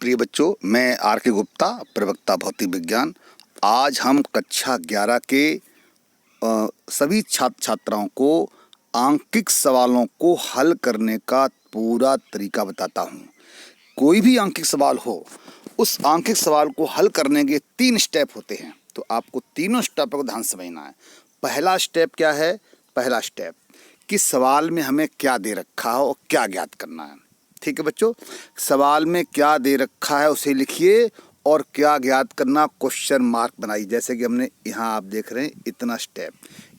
प्रिय बच्चों, मैं आर के गुप्ता, प्रवक्ता भौतिक विज्ञान। आज हम कक्षा 11 के सभी छात्र छात्राओं को आंकिक सवालों को हल करने का पूरा तरीका बताता हूँ। कोई भी आंकिक सवाल हो, उस आंकिक सवाल को हल करने के 3 स्टेप होते हैं, तो आपको तीनों स्टेप को ध्यान से समझना है। पहला स्टेप क्या है? पहला स्टेप कि सवाल में हमें क्या दे रखा है और क्या ज्ञात करना है। ठीक है बच्चों, सवाल में क्या दे रखा है उसे लिखिए और क्या ज्ञात करना क्वेश्चन मार्क बनाइए। जैसे कि हमने यहाँ आप देख रहे हैं इतना स्टेप,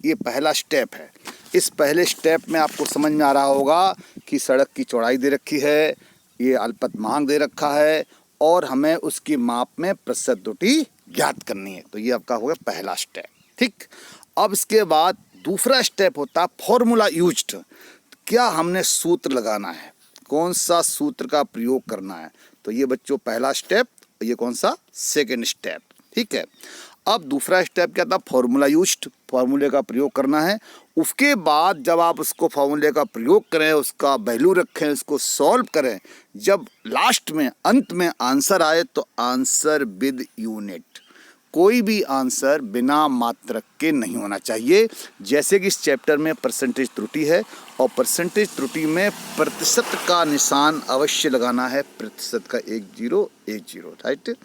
ये पहला स्टेप है। इस पहले स्टेप में आपको समझ में आ रहा होगा कि सड़क की चौड़ाई दे रखी है, ये अल्पतमांक दे रखा है और हमें उसकी माप में प्रतिशत त्रुटि ज्ञात करनी है। तो ये आपका होगा पहला स्टेप। ठीक, अब इसके बाद दूसरा स्टेप होता है फॉर्मूला यूज्ड। क्या हमने सूत्र लगाना है, कौन सा सूत्र का प्रयोग करना है। तो ये बच्चों पहला स्टेप, ये कौन सा? Second step. ठीक है, अब दूसरा स्टेप क्या था? फॉर्मूला यूज्ड, फॉर्मूले का प्रयोग करना है। उसके बाद जब आप उसको फॉर्मूले का प्रयोग करें, उसका वैल्यू रखें, उसको सॉल्व करें, जब लास्ट में अंत में आंसर आए तो आंसर विद यूनिट। कोई भी आंसर बिना मात्रक के नहीं होना चाहिए। जैसे कि इस चैप्टर में परसेंटेज त्रुटि है और परसेंटेज त्रुटि में प्रतिशत का निशान अवश्य लगाना है। प्रतिशत का 1010, राइट,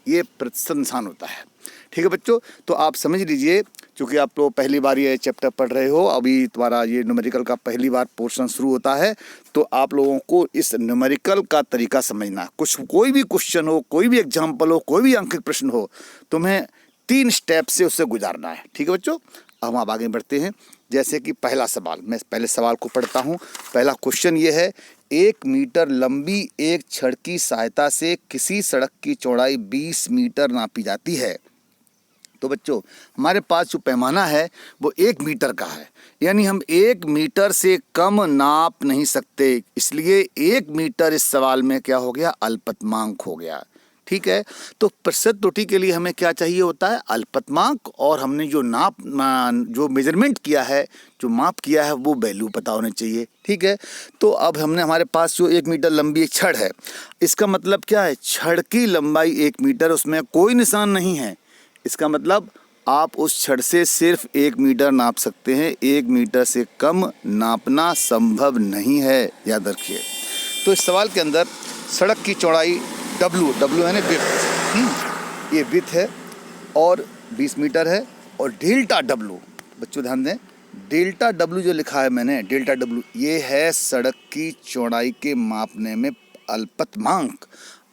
ये प्रतिशत निशान होता है। ठीक है बच्चों, तो आप समझ लीजिए, क्योंकि आप लोग पहली बार ये चैप्टर पढ़ रहे हो, अभी तुम्हारा ये न्यूमेरिकल का पहली बार पोर्शन शुरू होता है, तो आप लोगों को इस न्यूमेरिकल का तरीका समझना है। कोई भी क्वेश्चन हो, कोई भी एग्जाम्पल हो, कोई भी अंकित प्रश्न हो, तुम्हें 3 स्टेप से उससे गुजारना है। ठीक है बच्चों, अब हम आगे बढ़ते हैं। जैसे कि पहला सवाल, मैं पहले सवाल को पढ़ता हूँ। पहला क्वेश्चन ये है, 1 मीटर लंबी एक छड़ की सहायता से किसी सड़क की चौड़ाई 20 मीटर नापी जाती है। तो बच्चों, हमारे पास जो पैमाना है वो 1 मीटर का है, यानी हम 1 मीटर से कम नाप नहीं सकते, इसलिए 1 मीटर इस सवाल में क्या हो गया? अल्पतमांक हो गया। ठीक है, तो प्रतिशत त्रुटि के लिए हमें क्या चाहिए होता है? अल्पतमांक, और हमने जो जो मेजरमेंट किया है, जो माप किया है, वो वैल्यू पता होने चाहिए। ठीक है, तो अब हमने हमारे पास जो 1 मीटर लंबी एक छड़ है, इसका मतलब क्या है? छड़ की लंबाई 1 मीटर, उसमें कोई निशान नहीं है। इसका मतलब आप उस छड़ से सिर्फ 1 मीटर नाप सकते हैं, 1 मीटर से कम नापना संभव नहीं है, याद रखिए। तो इस सवाल के अंदर सड़क की चौड़ाई W है ना, विड्थ, ये विड्थ है और 20 मीटर है, और डेल्टा W, बच्चों ध्यान दें, डेल्टा W जो लिखा है मैंने, डेल्टा W ये है सड़क की चौड़ाई के मापने में अल्पतमांक।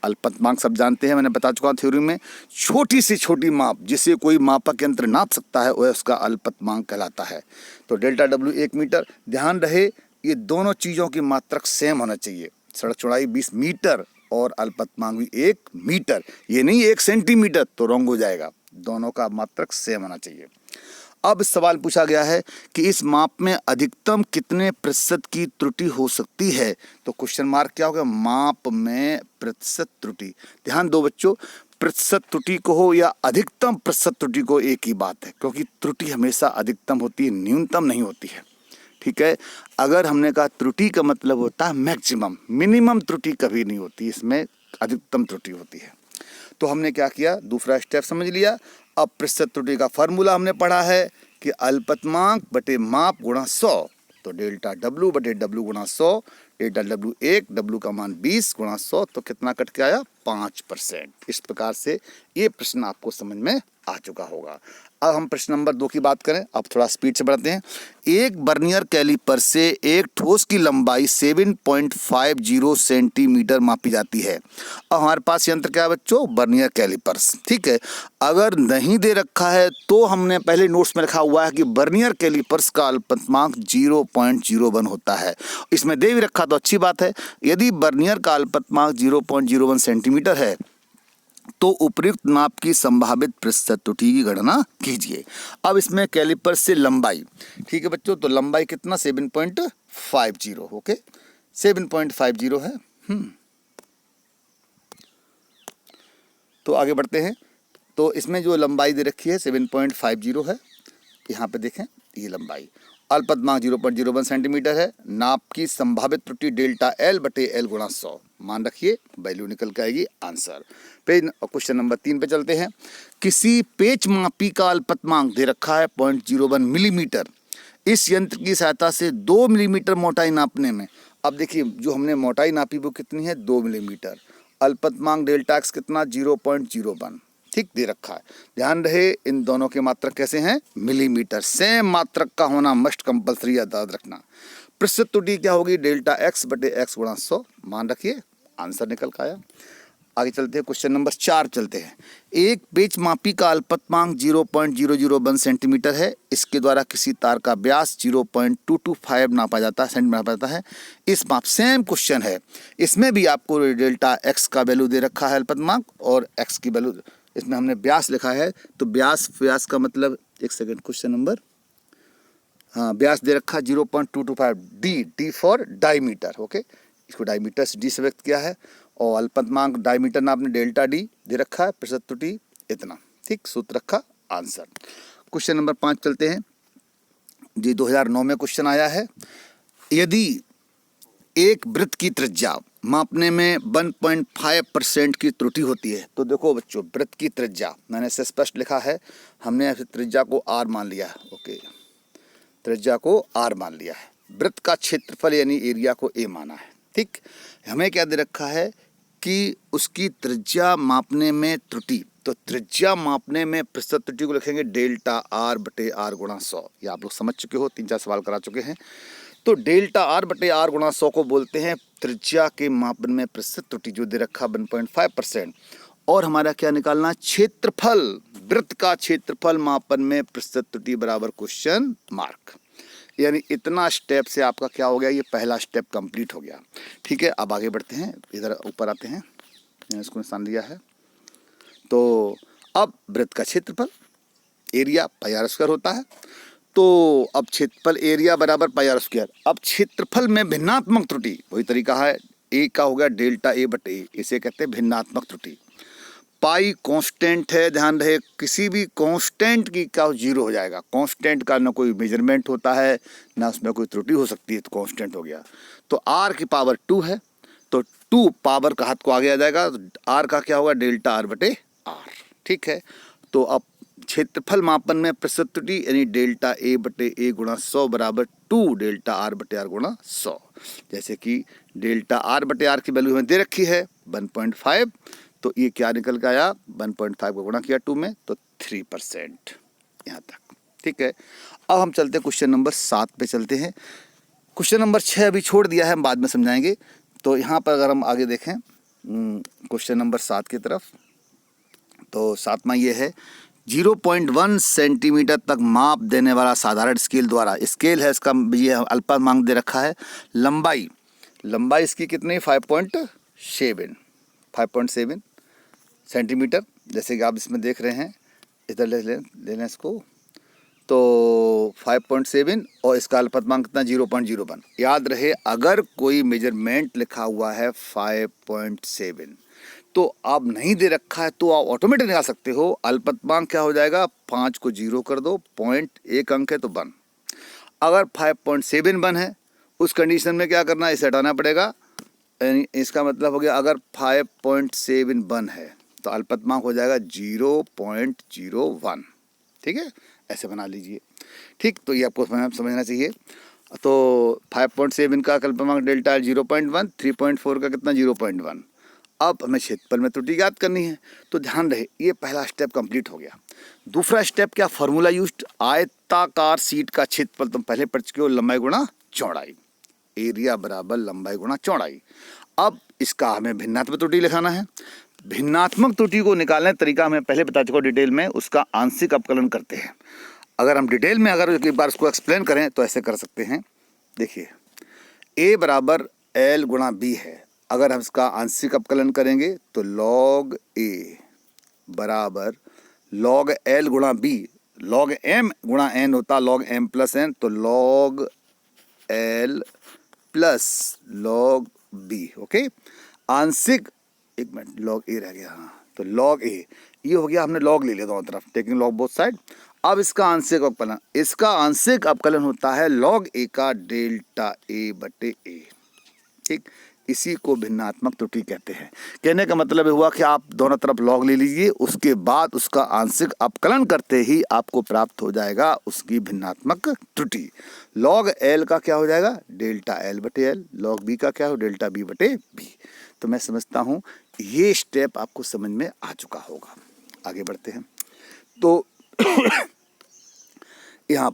अल्पतमांक सब जानते हैं, मैंने बता चुका हूँ थ्योरी में, छोटी से छोटी माप जिसे कोई मापक यंत्र नाप सकता है वह उसका अल्पतमांक कहलाता है। तो डेल्टा W 1 मीटर। ध्यान रहे, ये दोनों चीज़ों की मात्रक सेम होना चाहिए। सड़क चौड़ाई 20 मीटर और अल्पतमांक भी 1 मीटर, ये नहीं 1 सेंटीमीटर, तो रॉन्ग हो जाएगा। दोनों का मात्रक सेम होना चाहिए। अब सवाल पूछा गया है कि इस माप में अधिकतम कितने प्रतिशत की त्रुटि हो सकती है। तो क्वेश्चन मार्क क्या होगा? माप में प्रतिशत त्रुटि। ध्यान दो बच्चों, प्रतिशत त्रुटि को हो या अधिकतम प्रतिशत त्रुटि को, एक ही बात है, क्योंकि त्रुटि हमेशा अधिकतम होती है, न्यूनतम नहीं होती है। ठीक है, अगर हमने कहा त्रुटि का मतलब होता है मैक्सिमम, मिनिमम त्रुटि कभी नहीं होती, इसमें अधिकतम त्रुटि होती है। तो हमने क्या किया? दूसरा स्टेप समझ लिया। अब प्रतिशत त्रुटि का फॉर्मूला हमने पढ़ा है कि अल्पतमांक बटे माप गुणा 100। तो डेल्टा W बटे W गुणा 100, डेल्टा W 1, W का मान 20 गुणा 100, तो कितना कट के आया? 5%। इस प्रकार से ये प्रश्न आपको समझ में आ चुका होगा। अब हम प्रश्न नंबर 2 की बात करें। अब थोड़ा स्पीड से बढ़ते हैं। एक बर्नियर कैलिपर से एक ठोस की लंबाई 7.50 सेंटीमीटर मापी जाती है। अब हमारे पास यंत्र क्या है बच्चों? Vernier calipers. ठीक है, अगर नहीं दे रखा है तो हमने पहले नोट्स में लिखा हुआ है कि बर्नियर कैलिपर्स का अल्पतमांक 0.01 होता है। इसमें दे भी रखा तो अच्छी बात है। यदि बर्नियर का अल्पतमांक 0.01 सेंटीमीटर है तो उपयुक्त नाप की संभावित प्रतिशत त्रुटि की गणना कीजिए। अब इसमें कैलिपर से लंबाई, ठीक है बच्चों, तो लंबाई कितना? 7.50, ओके, 7.50 है। तो आगे बढ़ते हैं। तो इसमें जो लंबाई दे रखी है 7.50 है, यहाँ पे देखें ये लंबाई। अल्पतमांक 0.01 सेंटीमीटर है। नाप की संभावित त्रुटि डेल्टा एल बटे एल गुणा 100, मान रखिए वैल्यू निकल के आएगी आंसर। पेज क्वेश्चन नंबर 3 पे चलते हैं। किसी पेच मापी का अल्पतमांक दे रखा है 0.01 मिलीमीटर। इस यंत्र की सहायता से 2 मिलीमीटर मोटाई नापने में, अब देखिए जो हमने मोटाई नापी वो कितनी है 2 मिलीमीटर, अल्पतमांक डेल्टा एक्स कितना 0.01, ठीक दे रखा है। ध्यान रहे इन दोनों के मात्रक कैसे हैं, मिलीमीटर, सेम मात्रक का होना मस्ट कंपलसरी याद रखना। प्रतिशत त्रुटि क्या होगी डेल्टा एक्स बटे एक्स गुणा 100, मान रखिए आंसर निकल का आया। आगे चलते हैं क्वेश्चन नंबर 4 चलते हैं। एक पेच मापी का अल्पतमांक 0.001 सेंटीमीटर है। इसके द्वारा किसी तार का व्यास 0.225 नापा जाता है, सेंटीमीटर नापा जाता है। इस माप सेम क्वेश्चन है, इसमें भी आपको डेल्टा एक्स का वैल्यू दे रखा है अल्पतमांक और एक्स की वैल्यू, इसमें हमने व्यास लिखा है तो व्यास का मतलब, एक सेकेंड, क्वेश्चन नंबर, हाँ व्यास दे रखा 0.225, डी फॉर डायमीटर, ओके, इसको डायमीटर से डी से व्यक्त किया है। और अल्पतमांक डायमीटर ना आपने डेल्टा डी दे रखा है, प्रतिशत त्रुटि इतना, ठीक, सूत्र रखा आंसर। क्वेश्चन नंबर 5 चलते हैं जी, 2009 में क्वेश्चन आया है। यदि एक वृत्त की त्रिज्या मापने में 1.5% की त्रुटि होती है, तो देखो बच्चों वृत्त की त्रिज्या मैंने इसे स्पष्ट लिखा है, हमने त्रिज्या को आर मान लिया है, ओके, त्रिज्या को आर मान लिया है। वृत्त का क्षेत्रफल यानी एरिया को ए माना है, ठीक। हमें क्या दे रखा है कि उसकी त्रिज्या मापने में त्रुटि, तो त्रिज्या मापने में प्रतिशत त्रुटि को लिखेंगे डेल्टा आर बटे आर गुणा 100। ये आप लोग समझ चुके हो, 3-4 सवाल करा चुके हैं। तो डेल्टा आर बटे आर गुणा 100 को बोलते हैं त्रिज्या के मापन में प्रतिशत त्रुटि, जो दे रखा 1.5%। और हमारा क्या निकालना, क्षेत्रफल, वृत्त का क्षेत्रफल मापन में प्रतिशत त्रुटि बराबर क्वेश्चन मार्क। यानी इतना स्टेप से आपका क्या हो गया, ये पहला स्टेप कंप्लीट हो गया, ठीक है। अब आगे बढ़ते हैं, इधर ऊपर आते हैं, मैंने इसको निशान लिया है। तो अब वृत्त का क्षेत्रफल एरिया पाई आर स्क्वायर होता है, तो अब क्षेत्रफल एरिया बराबर पाई आर स्क्वायर। अब क्षेत्रफल में भिन्नात्मक त्रुटि, वही तरीका है, ए का हो गया डेल्टा ए बटे ए, इसे कहते हैं भिन्नात्मक त्रुटि। पाई कांस्टेंट है, ध्यान रहे किसी भी कांस्टेंट की क्या 0 हो जाएगा। कांस्टेंट का ना कोई मेजरमेंट होता है ना उसमें कोई त्रुटि हो सकती है, तो कांस्टेंट हो गया। तो आर की पावर 2 है, तो 2 पावर का हाथ को आगे आ जाएगा, तो आर का क्या होगा डेल्टा आर बटे आर, ठीक है। तो अब क्षेत्रफल मापन में प्रतिशत त्रुटि यानी डेल्टा ए बटे ए गुणा 100 बराबर 2 डेल्टा आर बटे आर गुणा 100। जैसे कि डेल्टा आर बटे आर की वैल्यू हमें दे रखी है 1.5, तो ये क्या निकल के आया 1.5 को गुणा किया 2 में तो 3%, यहाँ तक, ठीक है। अब हम चलते हैं क्वेश्चन नंबर 7 पे चलते हैं। क्वेश्चन नंबर 6 अभी छोड़ दिया है, हम बाद में समझाएंगे। तो यहाँ पर अगर हम आगे देखें क्वेश्चन नंबर 7 की तरफ, तो 7वां ये है 0.1 सेंटीमीटर तक माप देने वाला साधारण स्केल द्वारा, स्केल है इसका, ये अल्पतमांक दे रखा है। लंबाई इसकी कितनी 5.7 सेंटीमीटर, जैसे कि आप इसमें देख रहे हैं, इधर ले लें इसको, तो 5.7 और इसका अल्पतमांक कितना 0.01। याद रहे अगर कोई मेजरमेंट लिखा हुआ है 5.7 तो आप नहीं दे रखा है तो आप ऑटोमेटिक निकाल सकते हो। अल्पतमांक क्या हो जाएगा, 5 को 0 कर दो, पॉइंट 1 अंक है तो 1। अगर 5.7 1 है उस कंडीशन में क्या करना है, इसे हटाना पड़ेगा। इसका मतलब हो गया अगर 5.7 1 है तो अल्पतमांक हो जाएगा 0.01, ठीक है, ऐसे बना लीजिए, ठीक। तो ये आपको समझना चाहिए। तो 5.7 का अल्पतमांक डेल्टा 0.1, 3.4 का कितना 0.1। अब हमें क्षेत्रफल में त्रुटि ज्ञात करनी है, तो ध्यान रहे ये पहला स्टेप कंप्लीट हो गया। दूसरा स्टेप क्या, फॉर्मूला यूज्ड, आयताकार शीट का क्षेत्रफल तुम पहले पढ़ चुके हो, लंबाई गुणा चौड़ाई, एरिया बराबर लंबाई गुणा चौड़ाई। अब इसका हमें भिन्नात्मक त्रुटि लिखाना है। भिन्नात्मक त्रुटि को निकालने का तरीका हमें पहले बता चुका डिटेल में, उसका आंशिक अपकलन करते हैं। अगर हम डिटेल में अगर एक बार उसको एक्सप्लेन करें तो ऐसे कर सकते हैं। देखिए a बराबर l गुणा b है, अगर हम इसका आंशिक अपकलन करेंगे तो log a बराबर log l गुणा b, log m गुणा n होता log m प्लस n, तो log l plus log b, okay. आंशिक, एक मिनट, log a रह गया, हाँ, तो log a ये हो गया, हमने log ले लिया दोनों तरफ, टेकिंग log बोथ साइड। अब इसका आंशिक अवकलन होता है log a का डेल्टा a बटे a। ठीक, इसी को भिन्नात्मक त्रुटि कहते हैं। कहने का मतलब हुआ कि आप दोनों तरफ log ले लीजिए, उसके बाद उसका आंशिक अवकलन करते ही आपको प्राप्त हो जाएगा उसकी भिन्नात्मक त्रुटि। log l का क्या हो जाएगा, डेल्टा l बटे l। log b का क्या हो, डेल्टा b बटे b। तो मैं समझता हूँ ये स्टेप आपको समझ में आ चुका होगा। आगे बढ़ते हैं। तो यहाँ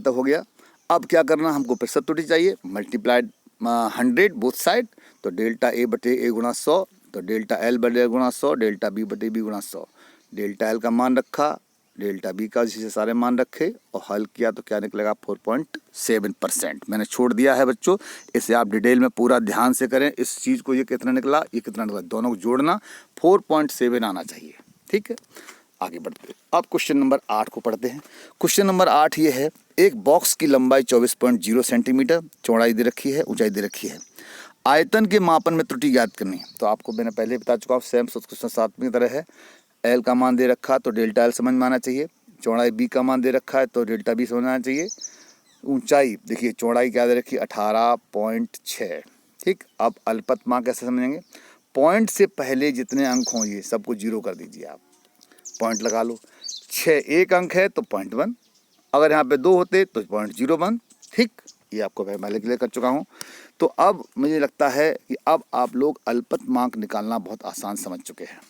तक हो गया। अब क्या करना, हमको प्रतिशत त्रुटि चाहिए, मल्टीप्लाइड 100 बोथ साइड। तो डेल्टा a बटे a गुणा 100, तो डेल्टा l बटे गुणा 100, डेल्टा b बटे b गुणा 100। डेल्टा l का मान रखा, डेल्टा b का जिसे सारे मान रखे और हल किया तो क्या निकलेगा 4.7%। मैंने छोड़ दिया है बच्चों, इसे आप डिटेल में पूरा ध्यान से करें इस चीज़ को। ये कितना निकला, ये कितना निकला, दोनों को जोड़ना 4.7 आना चाहिए। ठीक है, आगे बढ़ते हैं। अब क्वेश्चन नंबर 8 को पढ़ते हैं। क्वेश्चन नंबर 8 ये है, एक बॉक्स की लंबाई 24.0 सेंटीमीटर, चौड़ाई दे रखी है, ऊंचाई दे रखी है, आयतन के मापन में त्रुटि ज्ञात करनी है। तो आपको मैंने पहले बता चुका हूँ, सेम क्वेश्चन 7 की तरह है। एल का मान दे रखा तो डेल्टा एल समझ में आना चाहिए, चौड़ाई बी का मान दे रखा है तो डेल्टा बी समझ में आना चाहिए, ऊंचाई देखिए चौड़ाई क्या दे रखी 18.6। ठीक, अब अल्पतमांक कैसे समझेंगे, पॉइंट से पहले जितने अंक हों ये सबको 0 कर दीजिए, आप पॉइंट लगा लो। 6 एक अंक है तो 0.1, अगर यहाँ पे 2 होते तो 0.01। ठीक, ये आपको मैं पहले क्लियर कर चुका हूँ। तो अब मुझे लगता है कि अब आप लोग अल्पतमांक निकालना बहुत आसान समझ चुके हैं।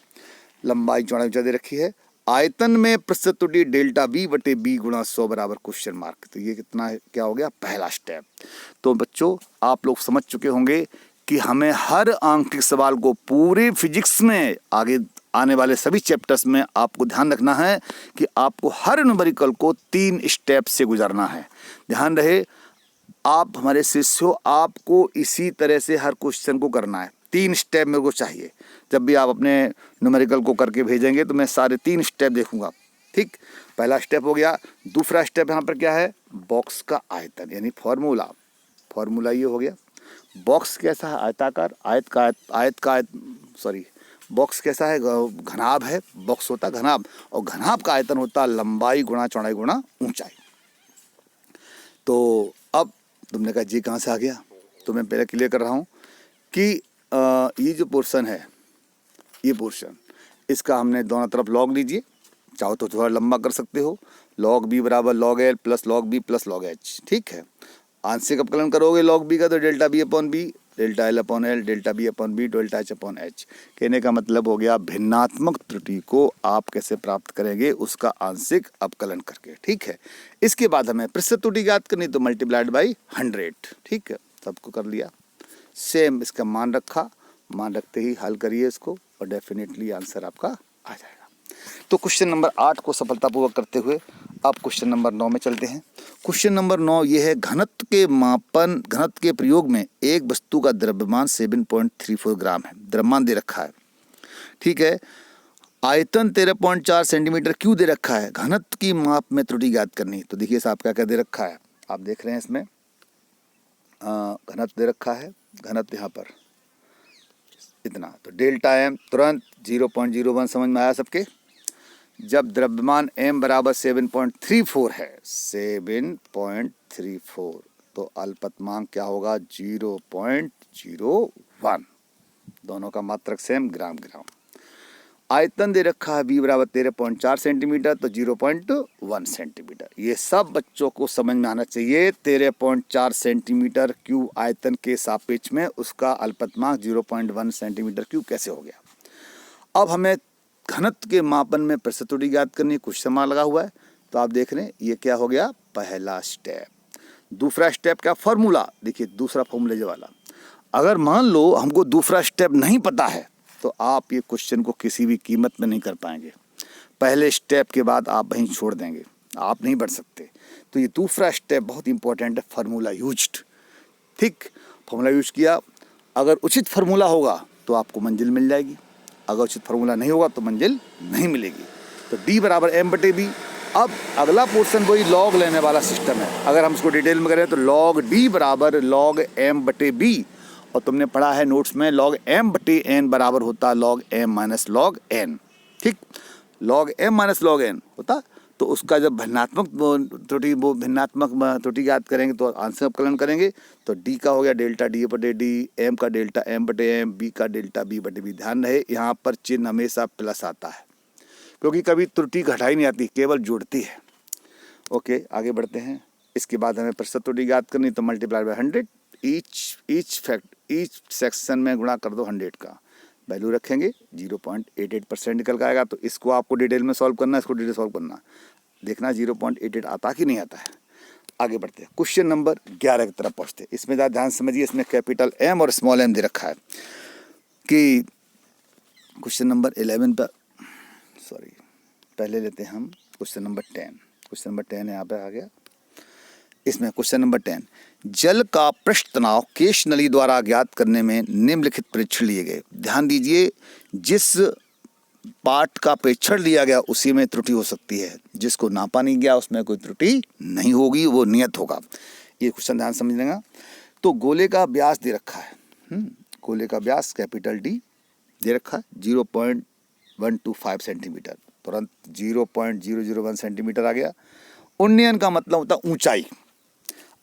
लंबाई चौड़ाई ऊंचाई दे रखी है, आयतन में प्रतिशत त्रुटि डेल्टा बी बटे बी गुणा 100 बराबर क्वेश्चन मार्क। तो ये कितना है, क्या हो गया, पहला स्टेप। तो बच्चों आप लोग समझ चुके होंगे कि हमें हर आंकिक सवाल को पूरे फिजिक्स में आगे आने वाले सभी चैप्टर्स में आपको ध्यान रखना है कि आपको हर न्यूमेरिकल को 3 स्टेप से गुजरना है। ध्यान रहे आप हमारे शिष्य हो, आपको इसी तरह से हर क्वेश्चन को करना है। 3 स्टेप मेरे को चाहिए। जब भी आप अपने न्यूमेरिकल को करके भेजेंगे तो मैं सारे 3 स्टेप देखूंगा। ठीक, पहला स्टेप हो गया। दूसरा स्टेप यहाँ पर क्या है, बॉक्स का आयतन यानी फॉर्मूला ये हो गया। बॉक्स कैसा है, आयताकार, बॉक्स कैसा है, घनाभ है, बॉक्स होता है घनाभ, और घनाभ का आयतन होता है लंबाई गुणा चौड़ाई गुणा ऊंचाई। तो अब तुमने कहा जी कहाँ से आ गया, तो मैं पहले क्लियर कर रहा हूँ कि ये जो पोर्शन है, ये पोर्शन, इसका हमने दोनों तरफ लॉग लीजिए, चाहो तो थोड़ा लंबा कर सकते हो। log b बराबर log l plus log b plus log h। ठीक है, आंशिक अवकलन करोगे log b का तो delta b upon b, delta l upon l, delta b upon b, delta h upon h। कहने का मतलब हो गया भिन्नात्मक त्रुटि को आप कैसे प्राप्त करेंगे, उसका आंशिक अवकलन करके। ठीक है, इसके बाद हमें प्रतिशत त्रुटि ज्ञात करनी, तो मल्टीप्लाइड बाई 100। ठीक है, सबको कर लिया, सेम इसका मान रखा, मान रखते ही हल करिए इसको और डेफिनेटली आंसर आपका आ जाएगा। तो क्वेश्चन नंबर 8 को सफलतापूर्वक करते हुए अब क्वेश्चन नंबर 9 में चलते हैं। क्वेश्चन नंबर 9 ये है, घनत्व के प्रयोग में एक वस्तु का द्रव्यमान 7.34 ग्राम है, द्रव्यमान दे रखा है। ठीक है, आयतन 13.4 सेंटीमीटर क्यों दे रखा है, घनत्व की माप में त्रुटि ज्ञात करनी। तो देखिए साहब क्या क्या दे रखा है, आप देख रहे हैं इसमें घनत्व दे रखा है, घनत्व यहाँ पर इतना, तो डेल्टा एम तुरंत 0.01 समझ में आया सबके। जब द्रव्यमान m बराबर 7.34 है, 7.34, तो अल्पतमांक क्या होगा 0.01, दोनों का मात्रक सेम, ग्राम। आयतन दे रखा है b बराबर 13.4 सेंटीमीटर, तो 0.1 सेंटीमीटर। ये सब बच्चों को समझ में आना चाहिए, 13.4 सेंटीमीटर क्यों आयतन के सापेक्ष में उसका अल्पतमांक 0.1 सेंटीमीटर क्यों कैसे हो गया। अब हमें घनत्व के मापन में प्रतिशत त्रुटि ज्ञात करनी, क्वेश्चन मार्क लगा हुआ है। तो आप देख रहे हैं ये क्या हो गया, पहला स्टेप। दूसरा स्टेप क्या, फॉर्मूला। देखिए दूसरा फॉर्मूले वाला, अगर मान लो हमको दूसरा स्टेप नहीं पता है तो आप ये क्वेश्चन को किसी भी कीमत में नहीं कर पाएंगे। पहले स्टेप के बाद आप वहीं छोड़ देंगे, आप नहीं बढ़ सकते। तो ये दूसरा स्टेप बहुत इंपॉर्टेंट है, फार्मूला यूज्ड। ठीक, फार्मूला यूज किया, अगर उचित फार्मूला होगा तो आपको मंजिल मिल जाएगी, अगर उचित फार्मूला नहीं होगा तो मंजिल नहीं मिलेगी। तो d बराबर m बटे b। अब अगला पोर्शन वही लॉग लेने वाला सिस्टम है। अगर हम इसको डिटेल में करें तो log d बराबर log m बटे b, और तुमने पढ़ा है नोट्स में log m बटे n बराबर होता log m minus log n। ठीक, log m minus log n होता तो उसका जब भिन्नात्मक त्रुटि वो भिन्नात्मक त्रुटि याद करेंगे तो आंसर अपकलन करेंगे। तो डी का हो गया डेल्टा डी बटे डी, एम का डेल्टा एम बटे एम, बी का डेल्टा बी बटे बी। ध्यान रहे यहाँ पर चिन्ह हमेशा प्लस आता है क्योंकि कभी त्रुटि घटाई नहीं आती, केवल जुड़ती है। ओके, आगे बढ़ते हैं। इसके बाद हमें प्रतिशत त्रुटि याद करनी, तो मल्टीप्लाई बाय 100, ईच सेक्शन में गुणा कर दो 100 का, वैल्यू रखेंगे 0.88% निकल के आएगा। तो इसको आपको डिटेल में सॉल्व करना है, इसको डिटेल सॉल्व करना, देखना 0.88 आता कि नहीं आता है। आगे बढ़ते हैं, क्वेश्चन नंबर 11 की तरफ पहुँचते हैं। इसमें ज़्यादा ध्यान समझिए, इसमें कैपिटल एम और स्मॉल एम दे रखा है कि क्वेश्चन नंबर 11 पर, सॉरी पहले लेते हैं हम क्वेश्चन नंबर 10। क्वेश्चन नंबर 10 यहाँ पे आ गया। इसमें क्वेश्चन नंबर 10, जल का पृष्ठ तनाव केश नली द्वारा ज्ञात करने में निम्नलिखित परीक्षण लिए गए। ध्यान दीजिए, जिस पार्ट का परीक्षण लिया गया उसी में त्रुटि हो सकती है, जिसको नापा नहीं गया उसमें कोई त्रुटि नहीं होगी, वो नियत होगा। ये क्वेश्चन ध्यान समझिएगा। तो गोले का व्यास दे रखा है, गोले का व्यास कैपिटल डी दे रखा है 0.125 सेंटीमीटर, तुरंत 0.001 सेंटीमीटर आ गया। उन्नयन का मतलब होता है ऊंचाई।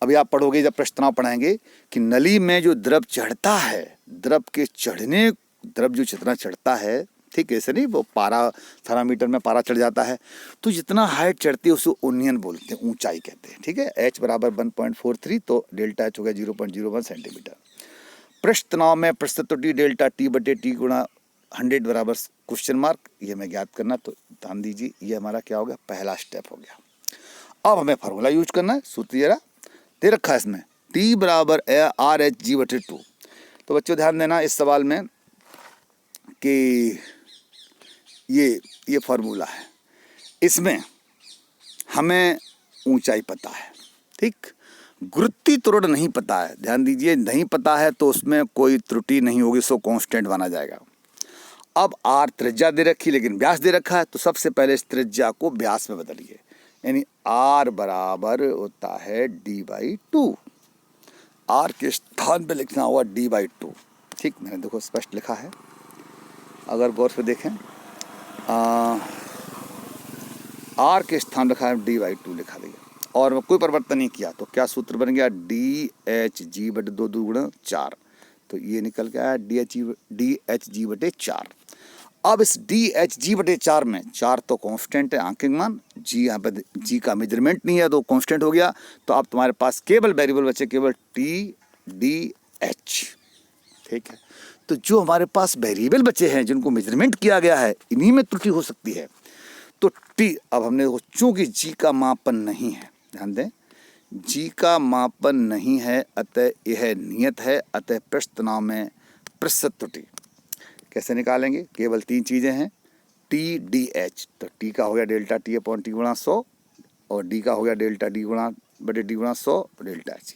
अभी आप पढ़ोगे, जब प्रश्न तनाव पढ़ाएंगे कि नली में जो द्रव चढ़ता है, द्रव के चढ़ने, द्रव जो जितना चढ़ता है, ठीक है, ऐसे नहीं वो पारा, थर्मामीटर में पारा चढ़ जाता है, तो जितना हाइट चढ़ती है उसको उन्नयन बोलते हैं, ऊंचाई कहते हैं। ठीक है, h बराबर 1.43, तो डेल्टा h हो गया 0.01 सेंटीमीटर। पृष्ठ तनाव में प्रतिशत त्रुटि डेल्टा टी बटे टी गुणा 100 बराबर क्वेश्चन मार्क, ये हमें ज्ञात करना। तो ध्यान दीजिए, ये हमारा क्या हो गया, पहला स्टेप हो गया। अब हमें फार्मूला यूज करना है, सूत्र जरा दे रखा है इसमें, T बराबर आर एच जी बटे 2। तो बच्चों ध्यान देना इस सवाल में कि ये फार्मूला है, इसमें हमें ऊंचाई पता है, ठीक, गुरुत्वीय त्वरण नहीं पता है। ध्यान दीजिए, नहीं पता है तो उसमें कोई त्रुटि नहीं होगी, सो कांस्टेंट माना जाएगा। अब आर त्रिज्या दे रखी लेकिन व्यास दे रखा है, तो सबसे पहले इस त्रिज्या को व्यास में बदलिए, यानी आर बराबर होता है d/2। आर के स्थान पे लिखना होगा d/2। ठीक, मैंने देखो स्पष्ट लिखा है, अगर गौर से देखें, आर के स्थान रखा है d/2 लिखा गया और कोई परिवर्तन नहीं किया। तो क्या सूत्र बन गया, DHG बटे 2 गुणा 4। तो ये निकल के आया DHG बटे 4। अब इस DHG बटे 4 में 4 तो कांस्टेंट है, आंकिक मान, जी यहाँ पे जी का मेजरमेंट नहीं है तो कांस्टेंट हो गया। तो अब तुम्हारे पास केवल वेरिएबल बचे, केवल TDH। ठीक है, तो जो हमारे पास वेरिएबल बचे हैं जिनको मेजरमेंट किया गया है, इन्हीं में त्रुटि हो सकती है। तो टी, अब हमने चूंकि जी का मापन नहीं है, ध्यान दें, जी का मापन नहीं है, अतः यह नियत है, अतः पृष्ठ तनाव में प्रतिशत त्रुटि कैसे निकालेंगे, केवल 3 चीज़ें हैं, TDH। तो टी का हो गया डेल्टा टी अपॉन टी गुणा 100 और डी का हो गया डेल्टा डी गुणा बटे डी गुणा 100 डेल्टा एच।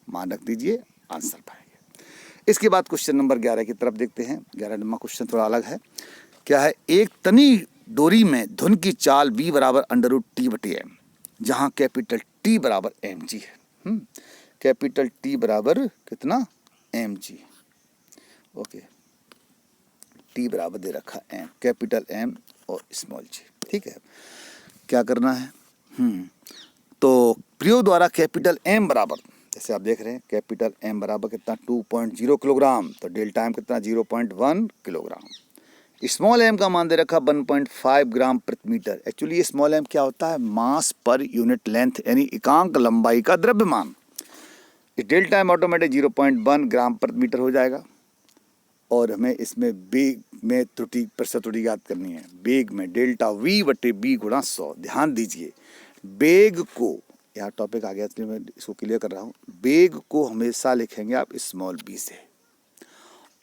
मान रख दीजिए, आंसर पाएंगे। इसके बाद क्वेश्चन नंबर 11 की तरफ देखते हैं। 11 नंबर क्वेश्चन थोड़ा अलग है। क्या है, एक तनी डोरी में धुन की चाल b बराबर √T बटे m, जहाँ कैपिटल T बराबर mg है। कैपिटल T बराबर कितना, mg। ओके, T बराबर दे रखा m, कैपिटल M और स्मॉल g। ठीक है, क्या करना है, तो प्रयोग द्वारा कैपिटल M बराबर, जैसे आप देख रहे हैं, कैपिटल M बराबर कितना 2.0 किलोग्राम, तो डेल्टा M कितना 0.1 किलोग्राम। स्मॉल m का मान दे रखा 1.5 ग्राम प्रति मीटर। एक्चुअली ये स्मॉल m क्या होता है, मास पर यूनिट लेंथ, यानी एकांक लंबाई का द्रव्यमान। डेल्टा M ऑटोमेटिक 0.1 ग्राम प्रति मीटर हो जाएगा। और हमें इसमें वेग में त्रुटि, प्रतिशत त्रुटि याद करनी है। वेग में डेल्टा V बटे B गुणा 100। ध्यान दीजिए, वेग को, यहाँ टॉपिक आ गया इसलिए मैं इसको क्लियर कर रहा हूँ, वेग को हमेशा लिखेंगे आप स्मॉल b से,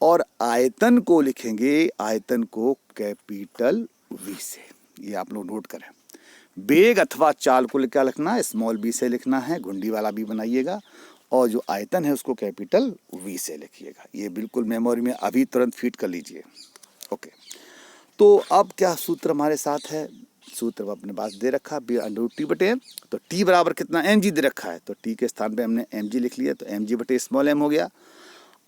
और आयतन को लिखेंगे, आयतन को कैपिटल V से। ये आप लोग नोट करें, वेग अथवा चाल को क्या लिखना है, स्मॉल b से लिखना है, घुंडी वाला b बनाइएगा, और जो आयतन है उसको कैपिटल V से लिखिएगा। ये बिल्कुल मेमोरी में अभी तुरंत फीड कर लीजिए। ओके, तो अब क्या सूत्र हमारे साथ है, सूत्र अपने पास दे रखा b/T बटे m। तो T बराबर कितना, mg दे रखा है, तो T के स्थान पे हमने mg लिख लिया, तो mg बटे स्मॉल m हो गया।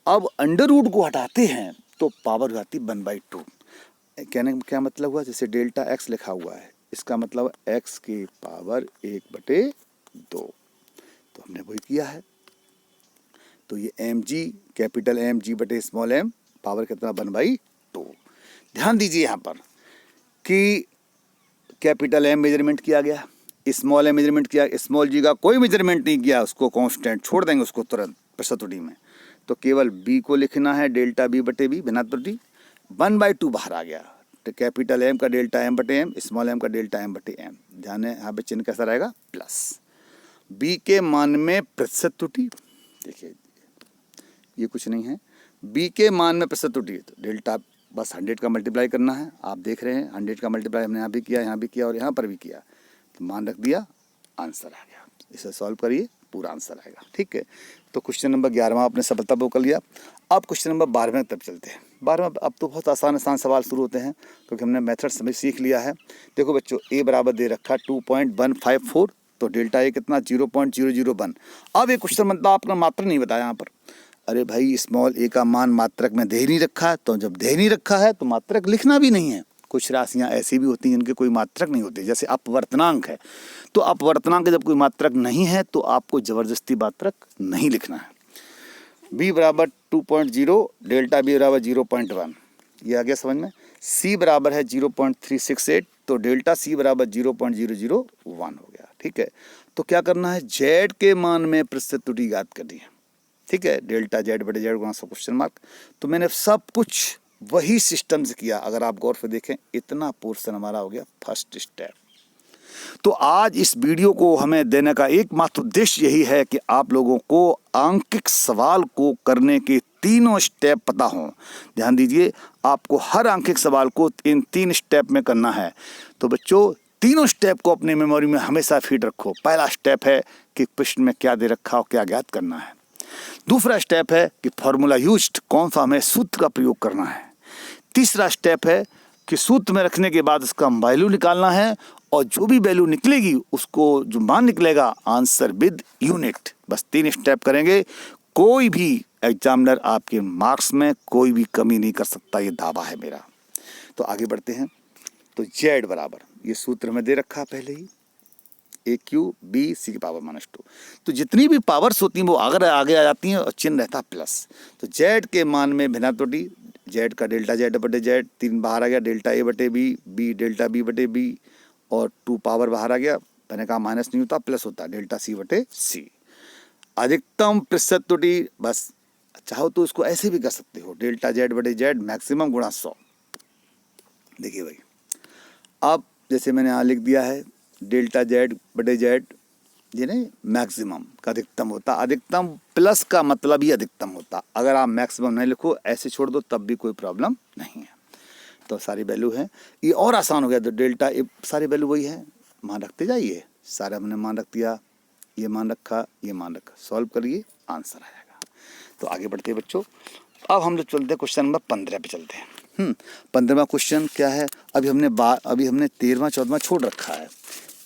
अब अंडर रूट को हटाते हैं तो पावर हो जाती 1/2। कहने का क्या मतलब हुआ, जैसे डेल्टा x लिखा हुआ है, इसका मतलब x के पावर 1/2। तो हमने वही किया है। तो ये mg कैपिटल mg बटे स्मॉल m पावर कितना 1/2। ध्यान दीजिए यहाँ पर कि कैपिटल M मेजरमेंट किया गया, स्मॉल m मेजरमेंट किया, स्मॉल g का कोई मेजरमेंट नहीं किया, उसको कांस्टेंट छोड़ देंगे उसको तुरंत प्रतिशत त्रुटि में। तो केवल b को लिखना है डेल्टा b बटे b बिना त्रुटि। 1/2 बाहर आ गया, तो कैपिटल M का डेल्टा m बटे m, स्मॉल m का डेल्टा m बटे m। ध्यान है यहाँ पे चिन्ह कैसा रहेगा, प्लस। b के मान में प्रतिशत त्रुटि, देखिए ये कुछ नहीं है, b के मान में प्रतिशत त्रुटि, तो डेल्टा बस 100 का मल्टीप्लाई करना है। आप देख रहे हैं 100 का मल्टीप्लाई हमने यहाँ भी किया, यहाँ भी किया और यहाँ पर भी किया, तो मान रख दिया, आंसर आ गया। इसे सॉल्व करिए, पूरा आंसर आएगा। ठीक है, तो क्वेश्चन नंबर 11वां आपने सफलतापूर्वक कर लिया। अब क्वेश्चन नंबर 12वें तब चलते हैं। 12वां अब तो बहुत आसान सवाल शुरू होते हैं क्योंकि हमने मेथड समझ सीख लिया है। देखो बच्चों, ए बराबर दे रखा 2.154, तो डेल्टा ए कितना 0.001। अब ये क्वेश्चन मतलब आपका मात्रक नहीं बताया यहाँ पर। अरे भाई, स्मॉल ए का मान मात्रक में दे ही नहीं रखा है, तो जब दे ही नहीं रखा है तो मात्रक लिखना भी नहीं है। कुछ राशियां ऐसी भी होती हैं जिनके कोई मात्रक नहीं होती, जैसे अपवर्तनांक है। तो अपवर्तनांक जब कोई मात्रक नहीं है तो आपको जबरदस्ती मात्रक नहीं लिखना है। b बराबर 2.0, डेल्टा b बराबर 0.1, ये आ गया समझ में। c बराबर है 0.368, तो डेल्टा c बराबर 0.001 हो गया। ठीक है, तो क्या करना है, z के मान में प्रतिशत त्रुटि ज्ञात करनी है। ठीक है, डेल्टा z बटे z गुणा सब क्वेश्चन मार्क। तो मैंने सब कुछ वही सिस्टम से किया। अगर आप गौर से देखें, इतना पोर्शन हमारा हो गया फर्स्ट स्टेप। तो आज इस वीडियो को हमें देने का एकमात्र उद्देश्य यही है कि आप लोगों को आंकिक सवाल को करने के तीनों स्टेप पता हों। ध्यान दीजिए, आपको हर आंकिक सवाल को इन 3 स्टेप में करना है। तो बच्चों, तीनों स्टेप को अपने मेमोरी में हमेशा फीड रखो। पहला स्टेप है कि प्रश्न में क्या दे रखा हो, क्या ज्ञात करना है। दूसरा स्टेप है कि फॉर्मूला यूज्ड, कौन सा हमें सूत्र का प्रयोग करना है। तीसरा स्टेप है कि सूत्र में रखने के बाद उसका वैल्यू निकालना है, और जो भी वैल्यू निकलेगी उसको जो मान निकलेगा आंसर विद यूनिट। बस 3 स्टेप करेंगे, कोई भी एग्जामिनर आपके मार्क्स में कोई भी कमी नहीं कर सकता, ये दावा है मेरा। तो आगे बढ़ते हैं। तो z बराबर, ये सूत्र में दे रखा पहले ही, ए क्यू बी सी की पावर -2। तो जितनी भी पावर्स होती हैं वो आगे आ जाती हैं और चिन्ह रहता है प्लस। तो z के मान में बिना त्रुटि, z का डेल्टा z बटे z, 3 बाहर आ गया, डेल्टा ए बटे बी, बी डेल्टा बी बटे बी, और 2 पावर बाहर आ गया। मैंने कहा माइनस नहीं होता, प्लस होता है, डेल्टा सी बटे सी। अधिकतम प्रतिशत त्रुटि, बस चाहो तो उसको ऐसे भी कर सकते हो, डेल्टा z बटे z मैक्सिमम गुणा 100। देखिए भाई, अब जैसे मैंने यहाँ लिख दिया है, डेल्टा z बटे z, ये नहीं मैक्सिमम का अधिकतम होता, अधिकतम प्लस का मतलब ही अधिकतम होता। अगर आप मैक्सिमम नहीं लिखो, ऐसे छोड़ दो, तब भी कोई प्रॉब्लम नहीं है। तो सारी वैल्यू है, ये और आसान हो गया। तो डेल्टा ए सारी वैल्यू वही है, मान रखते जाइए, सारे हमने मान रख दिया, ये मान रखा, ये मान रखा, सॉल्व करिए, आंसर आ जाएगा। तो आगे बढ़ते हैं बच्चों। अब हम लोग चलते हैं क्वेश्चन नंबर 15 पे चलते हैं। 15वां क्वेश्चन क्या है, अभी हमने 13वां 14वां छोड़ रखा है।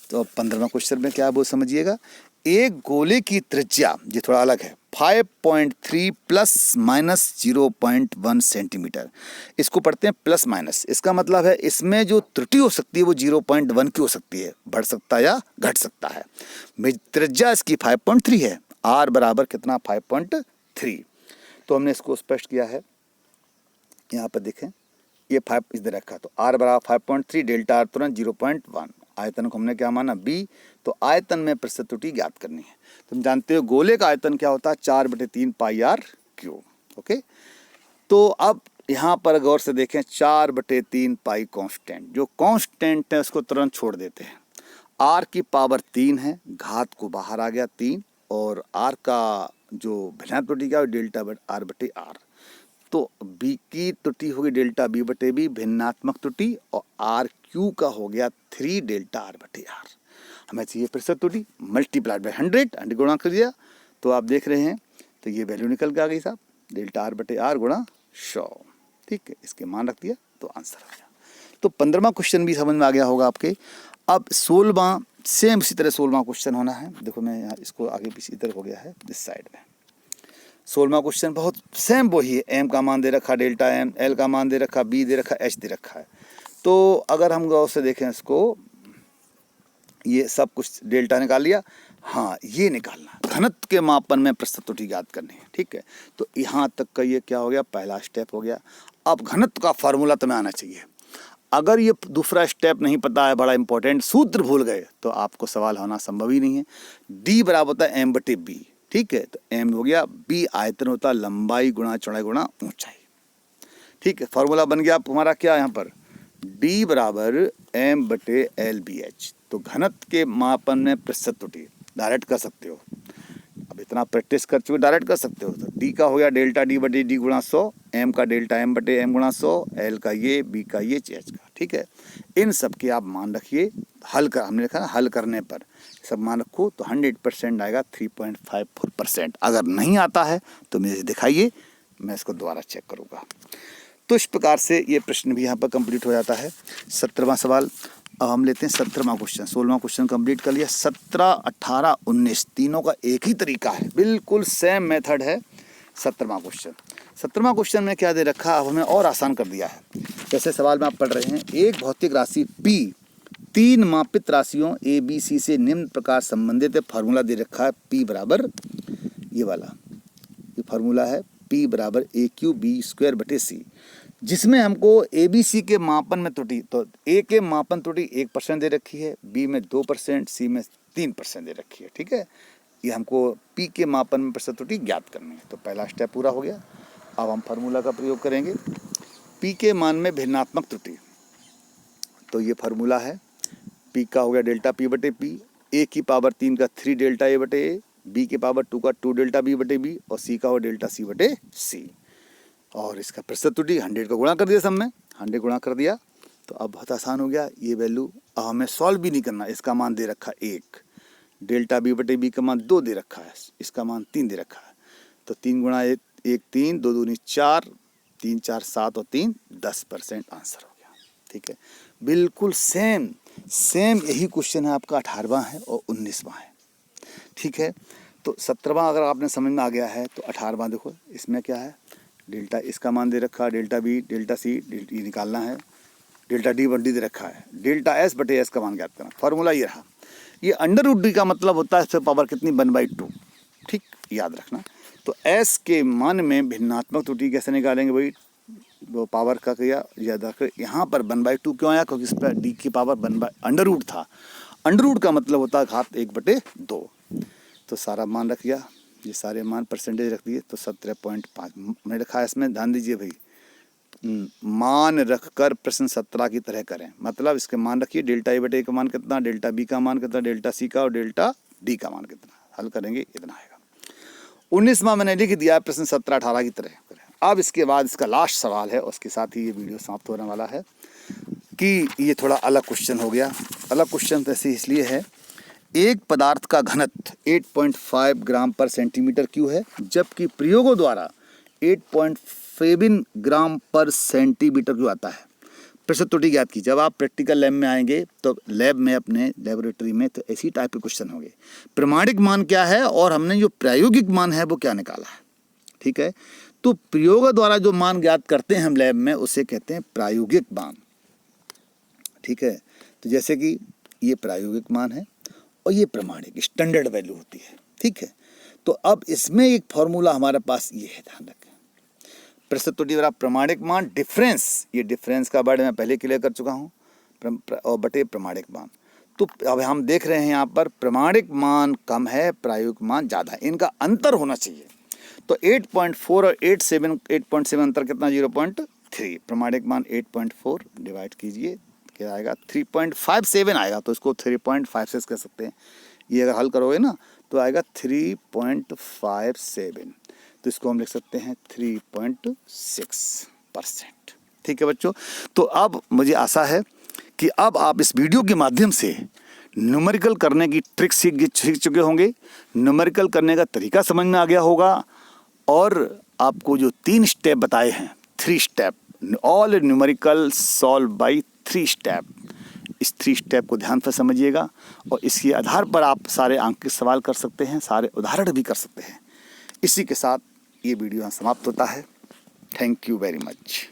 तो 15वां क्वेश्चन में क्या है वो समझिएगा। एक गोले की त्रिज्या, ये थोड़ा अलग है, 5.3 प्लस माइनस 0.1 सेंटीमीटर। इसको पढ़ते हैं प्लस माइनस। इसका मतलब है इसमें जो त्रुटि हो सकती है वो 0.1 की हो सकती है, बढ़ सकता है या घट सकता है। त्रिज्या इसकी 5.3 है, आर बराबर कितना 5.3। तो हमने इसको स्पष्ट किया है, यहाँ पर देखें, ये 5 इधर रखा, तो आर बराबर 5.3, डेल्टा आर तुरंत 0.1। आयतन को हमने क्या माना, बी। तो आयतन में प्रतिशत त्रुटि ज्ञात करनी है। तुम जानते हो गोले का आयतन क्या होता है, 4/3 पाई आर क्यूब। ओके, तो अब यहाँ पर गौर से देखें, 4/3 पाई कांस्टेंट, जो कांस्टेंट है उसको तुरंत छोड़ देते हैं। आर की पावर 3 है, घात को बाहर आ गया 3, और आर का जो भिन्नात्मक त्रुटि क्या है, डेल्टा आर बटे आर। तो बी की त्रुटि होगी डेल्टा बी बटे बी, भिन्नात्मक त्रुटि, और आर क्यू का हो गया 3 डेल्टा आर बटे आर। हमें चाहिए प्रतिशत त्रुटि, मल्टीप्लाइड बाय 100 गुणा कर दिया, तो आप देख रहे हैं, तो ये वैल्यू निकल के आ गई साहब, डेल्टा आर बटे आर गुणा 100। ठीक है, इसके मान रख दिया तो आंसर आ गया। तो 15वां क्वेश्चन भी समझ में आ गया होगा आपके। अब 16वां, सेम इसी तरह 16वां क्वेश्चन होना है। देखो मैं यहाँ इसको आगे पीछे इधर हो गया है, इस साइड में। 16वां क्वेश्चन बहुत सेम वही है, एम का मान दे रखा, डेल्टा एम, एल का मान दे रखा, बी दे रखा, एच दे रखा है। तो अगर हम गौर से देखें इसको, ये सब कुछ डेल्टा निकाल लिया। हाँ, ये निकालना घनत्व के मापन में प्रतिशत त्रुटि ज्ञात करनी है। ठीक है, तो यहाँ तक का ये क्या हो गया, पहला स्टेप हो गया। अब घनत्व का फार्मूला तुम्हें आना चाहिए। अगर ये दूसरा स्टेप नहीं पता है, बड़ा इंपॉर्टेंट, सूत्र भूल गए, तो आपको सवाल होना संभव ही नहीं है। डी बराबर होता है m/b। ठीक है, तो m हो गया, b आयतन होता है लंबाई गुणा चौड़ाई गुणा ऊंचाई। ठीक है, फार्मूला बन गया हमारा क्या यहाँ पर, d बराबर m/lbh। तो घनत्व के मापन में प्रतिशत त्रुटि डायरेक्ट कर सकते हो, अब इतना प्रैक्टिस कर चुके डायरेक्ट कर सकते हो। तो डी का हो गया डेल्टा d/d गुणा 100, m का डेल्टा m/m गुणा 100, l का ये, b का ये, h का। ठीक है, इन सब के आप मान रखिए। हल कर, हमने लिखा ना हल करने पर सब मान रखो, तो 100% आएगा 3.54%। अगर नहीं आता है तो मुझे दिखाइए, मैं इसको दोबारा चेक करूँगा। तो इस प्रकार से ये प्रश्न भी यहाँ पर कंप्लीट हो जाता है। 17वां सवाल अब हम लेते हैं। 17वां क्वेश्चन, 16वां क्वेश्चन कंप्लीट कर लिया। 17, 18, 19 तीनों का एक ही तरीका है, बिल्कुल सेम मेथड है। 17वां क्वेश्चन, 17वां क्वेश्चन में क्या दे रखा, अब हमें और आसान कर दिया है। जैसे सवाल में आप पढ़ रहे हैं, एक भौतिक राशि P 3 मापित राशियों A B C से निम्न प्रकार संबंधित है। फार्मूला दे रखा है P बराबर ये वाला, ये फार्मूला है P बराबर AQ/B²/C, जिसमें हमको ABC के मापन में त्रुटि, तो A के मापन त्रुटि 1% दे रखी है, B में 2%, C में 3% दे रखी है। ठीक है, ये हमको P के मापन में प्रतिशत त्रुटि ज्ञात करनी है। तो पहला स्टेप पूरा हो गया। अब हम फार्मूला का प्रयोग करेंगे। P के मान में भिन्नात्मक त्रुटि, तो ये फार्मूला है, P का हो गया डेल्टा P/P, A की पावर 3 का 3 डेल्टा A/A, B की पावर 2 का 2 डेल्टा B/B और C का हो डेल्टा C/C। और इसका प्रतिशत त्रुटि 100 का गुणा कर दिया, सब में 100 गुणा कर दिया। तो अब बहुत आसान हो गया ये वैल्यू। अब हमें सॉल्व भी नहीं करना, इसका मान दे रखा 1, डेल्टा B/B का मान 2 दे रखा है, इसका मान 3 दे रखा है। तो 3 गुणा 1 3, 2 दूनी 4, 3 4 7 और 3 10% आंसर हो गया। ठीक है, बिल्कुल सेम यही क्वेश्चन है आपका 18वां है और 19वां है। ठीक है, तो 17वां अगर आपने समझ में आ गया है, तो 18वां देखो, इसमें क्या है, डेल्टा इसका मान दे रखा है, डेल्टा B, डेल्टा C, ये निकालना है, डेल्टा D/D दे रखा है, डेल्टा S/S का मान ज्ञात करना। फार्मूला ये रहा, ये √D का मतलब होता है इससे पावर कितनी, 1/2। ठीक, याद रखना। तो S के मान में भिन्नात्मक त्रुटि कैसे निकालेंगे भाई, वो पावर का किया ज़्यादा कर, यहाँ पर 1/2 क्यों आया, क्योंकि इस पर D की पावर √√ था। √√ का मतलब होता है घात 1/2। तो सारा मान रख दिया, ये सारे मान परसेंटेज रख दिए, तो 17.5 मैंने रखा है। इसमें ध्यान दीजिए भाई, मान रखकर प्रश्न 17 की तरह करें, मतलब इसके मान रखिए, डेल्टा A/A का मान कितना, डेल्टा B का मान कितना, डेल्टा C का और डेल्टा D का मान कितना, हल करेंगे इतना आएगा। 19वां मैंने लिख दिया, प्रश्न 17, 18 की तरह करें। अब इसके बाद इसका लास्ट सवाल है, उसके साथ ही ये वीडियो समाप्त होने वाला है, कि ये थोड़ा अलग क्वेश्चन हो गया। अलग क्वेश्चन तो ऐसे इसलिए है, एक पदार्थ का घनत्व 8.5 ग्राम पर सेंटीमीटर क्यूब है, जबकि प्रयोगों द्वारा 8.7 ग्राम पर सेंटीमीटर क्यूब आता है। प्रतिशत त्रुटि ज्ञात की। जब आप प्रैक्टिकल लैब में आएंगे, तो लैब में अपने लेबोरेटरी में, तो ऐसी टाइप के क्वेश्चन होंगे, प्रमाणिक मान क्या है और हमने जो प्रायोगिक मान है वो क्या निकाला है। ठीक है, तो प्रयोग द्वारा जो मान ज्ञात करते हैं हम लैब में, उसे कहते हैं प्रायोगिक मान। ठीक है, तो जैसे कि ये प्रायोगिक मान है और ये प्रमाणिक स्टैंडर्ड वैल्यू होती है। ठीक है, तो अब इसमें एक फॉर्मूला हमारे पास ये है, ध्यान रखें, प्रतिशत त्रुटि बराबर प्रमाणिक मान डिफरेंस, ये डिफरेंस का वर्ड मैं पहले क्लियर कर चुका हूँ, और बटे प्रमाणिक मान। तो अब हम देख रहे हैं यहाँ पर प्रमाणिक मान कम है, प्रायोगिक मान ज़्यादा है, इनका अंतर होना चाहिए। तो 8.4 और 8.7 अंतर कितना, 0.3। प्रमाणिक मान 8.4 डिवाइड कीजिए, क्या आएगा, 3.57 आएगा, तो इसको 3.56 कह सकते हैं। ये अगर हल करोगे ना, तो आएगा 3.57, तो इसको हम लिख सकते हैं 3.6%। ठीक है बच्चों, तो अब मुझे आशा है कि अब आप इस वीडियो के माध्यम से न्यूमेरिकल करने की ट्रिक सीख चुके होंगे, न्यूमेरिकल करने का तरीका समझ में आ गया होगा, और आपको जो 3 स्टेप बताए हैं, 3 step, all numerical solve by 3 step, इस 3 स्टेप को ध्यान से समझिएगा, और इसके आधार पर आप सारे अंकित सवाल कर सकते हैं, सारे उदाहरण भी कर सकते हैं। इसी के साथ ये वीडियो यहाँ समाप्त होता है। Thank you very much.